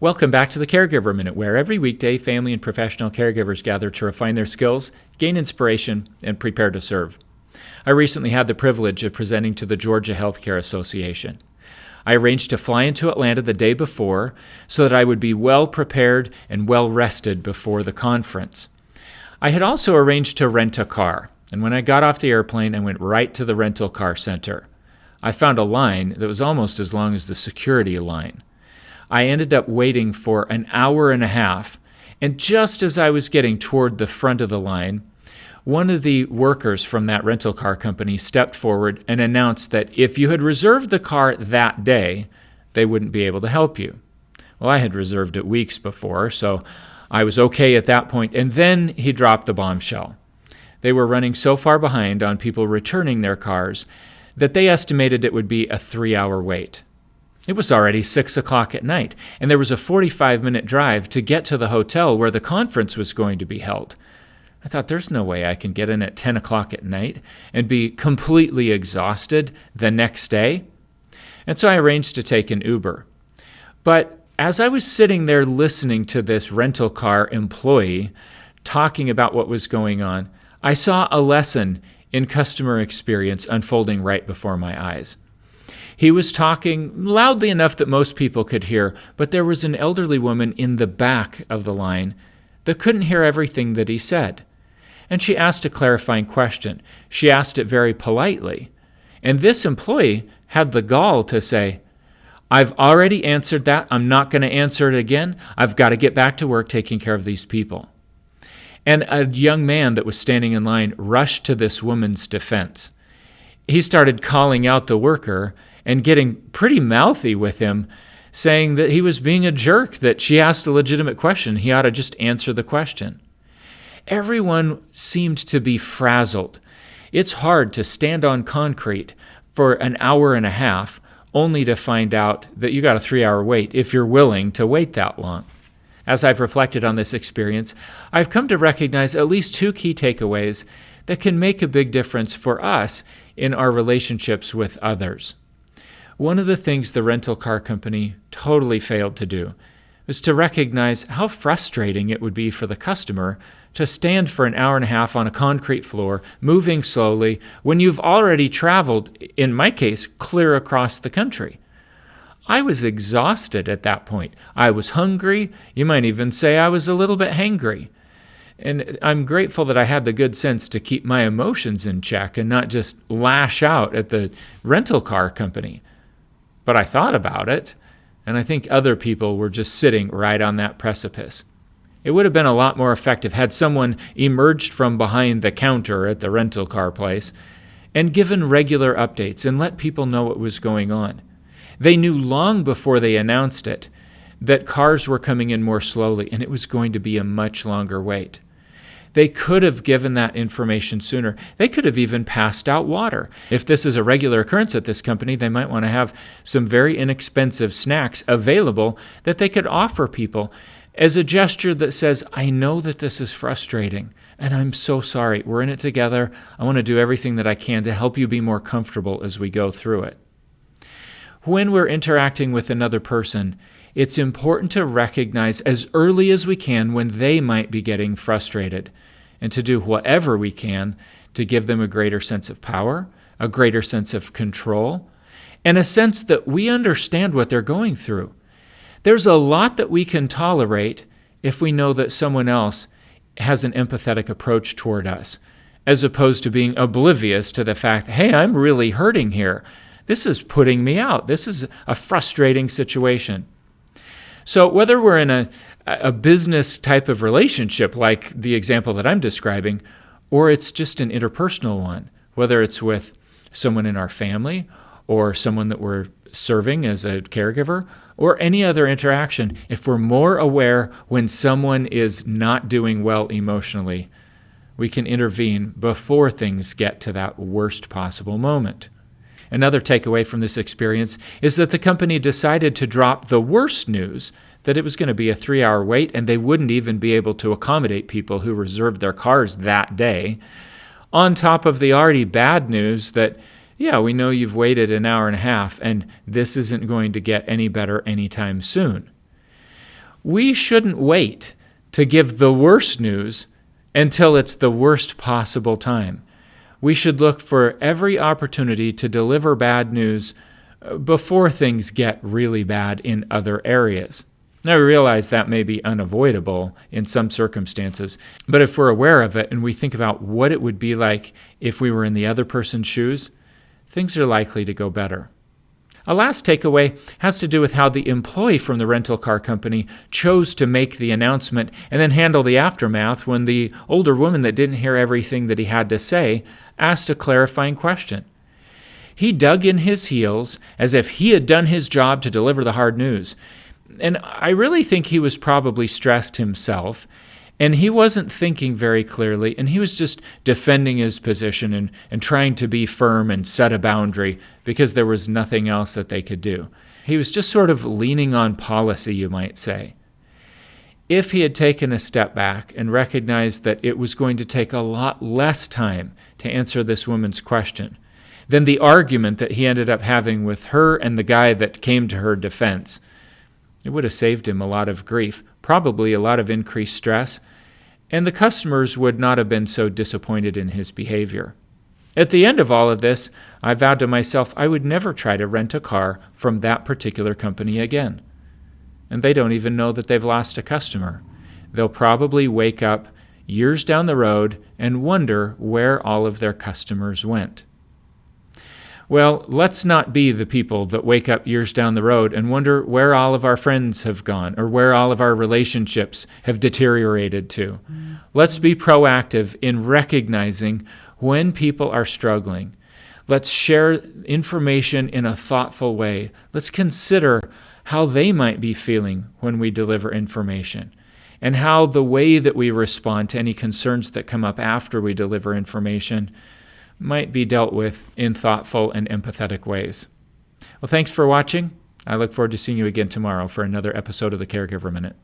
Welcome back to the Caregiver Minute, where every weekday family and professional caregivers gather to refine their skills, gain inspiration, and prepare to serve. I recently had the privilege of presenting to the Georgia Healthcare Association. I arranged to fly into Atlanta the day before so that I would be well prepared and well rested before the conference. I had also arranged to rent a car, and when I got off the airplane, I went right to the rental car center. I found a line that was almost as long as the security line. I ended up waiting for an hour and a half, and just as I was getting toward the front of the line, one of the workers from that rental car company stepped forward and announced that if you had reserved the car that day, they wouldn't be able to help you. Well, I had reserved it weeks before, so I was okay at that point, and then he dropped the bombshell. They were running so far behind on people returning their cars that they estimated it would be a 3-hour wait. It was already 6 o'clock at night, and there was a 45-minute drive to get to the hotel where the conference was going to be held. I thought, there's no way I can get in at 10 o'clock at night and be completely exhausted the next day. And so I arranged to take an Uber. But as I was sitting there listening to this rental car employee talking about what was going on, I saw a lesson in customer experience unfolding right before my eyes. He was talking loudly enough that most people could hear, but there was an elderly woman in the back of the line that couldn't hear everything that he said. And she asked a clarifying question. She asked it very politely. And this employee had the gall to say, "I've already answered that. I'm not going to answer it again. I've got to get back to work taking care of these people." And a young man that was standing in line rushed to this woman's defense. He started calling out the worker and getting pretty mouthy with him, saying that he was being a jerk, that she asked a legitimate question. He ought to just answer the question. Everyone seemed to be frazzled. It's hard to stand on concrete for an hour and a half only to find out that you got a 3-hour wait if you're willing to wait that long. As I've reflected on this experience, I've come to recognize at least 2 key takeaways that can make a big difference for us in our relationships with others. One of the things the rental car company totally failed to do was to recognize how frustrating it would be for the customer to stand for an hour and a half on a concrete floor, moving slowly, when you've already traveled, in my case, clear across the country. I was exhausted at that point. I was hungry. You might even say I was a little bit hangry. And I'm grateful that I had the good sense to keep my emotions in check and not just lash out at the rental car company. But I thought about it, and I think other people were just sitting right on that precipice. It would have been a lot more effective had someone emerged from behind the counter at the rental car place and given regular updates and let people know what was going on. They knew long before they announced it that cars were coming in more slowly and it was going to be a much longer wait. They could have given that information sooner. They could have even passed out water. If this is a regular occurrence at this company, they might want to have some very inexpensive snacks available that they could offer people as a gesture that says, "I know that this is frustrating, and I'm so sorry. We're in it together. I want to do everything that I can to help you be more comfortable as we go through it." When we're interacting with another person, it's important to recognize as early as we can when they might be getting frustrated and to do whatever we can to give them a greater sense of power, a greater sense of control, and a sense that we understand what they're going through. There's a lot that we can tolerate if we know that someone else has an empathetic approach toward us, as opposed to being oblivious to the fact, hey, I'm really hurting here. This is putting me out. This is a frustrating situation. So whether we're in a business type of relationship, like the example that I'm describing, or it's just an interpersonal one, whether it's with someone in our family or someone that we're serving as a caregiver, or any other interaction, if we're more aware when someone is not doing well emotionally, we can intervene before things get to that worst possible moment. Another takeaway from this experience is that the company decided to drop the worst news, that it was going to be a 3-hour wait and they wouldn't even be able to accommodate people who reserved their cars that day, on top of the already bad news that, yeah, we know you've waited an hour and a half and this isn't going to get any better anytime soon. we shouldn't wait to give the worst news until it's the worst possible time. We should look for every opportunity to deliver bad news before things get really bad in other areas. Now, I realize that may be unavoidable in some circumstances, but if we're aware of it and we think about what it would be like if we were in the other person's shoes, things are likely to go better. A last takeaway has to do with how the employee from the rental car company chose to make the announcement and then handle the aftermath when the older woman that didn't hear everything that he had to say asked a clarifying question. He dug in his heels as if he had done his job to deliver the hard news. And I really think he was probably stressed himself, and he wasn't thinking very clearly, and he was just defending his position and trying to be firm and set a boundary because there was nothing else that they could do. He was just sort of leaning on policy, you might say. If he had taken a step back and recognized that it was going to take a lot less time to answer this woman's question than the argument that he ended up having with her and the guy that came to her defense, it would have saved him a lot of grief, probably a lot of increased stress, and the customers would not have been so disappointed in his behavior. At the end of all of this, I vowed to myself I would never try to rent a car from that particular company again. And they don't even know that they've lost a customer. They'll probably wake up years down the road and wonder where all of their customers went. Well, let's not be the people that wake up years down the road and wonder where all of our friends have gone or where all of our relationships have deteriorated to. Let's be proactive in recognizing when people are struggling. Let's share information in a thoughtful way. Let's consider how they might be feeling when we deliver information, and how the way that we respond to any concerns that come up after we deliver information might be dealt with in thoughtful and empathetic ways. Well, thanks for watching. I look forward to seeing you again tomorrow for another episode of the Caregiver Minute.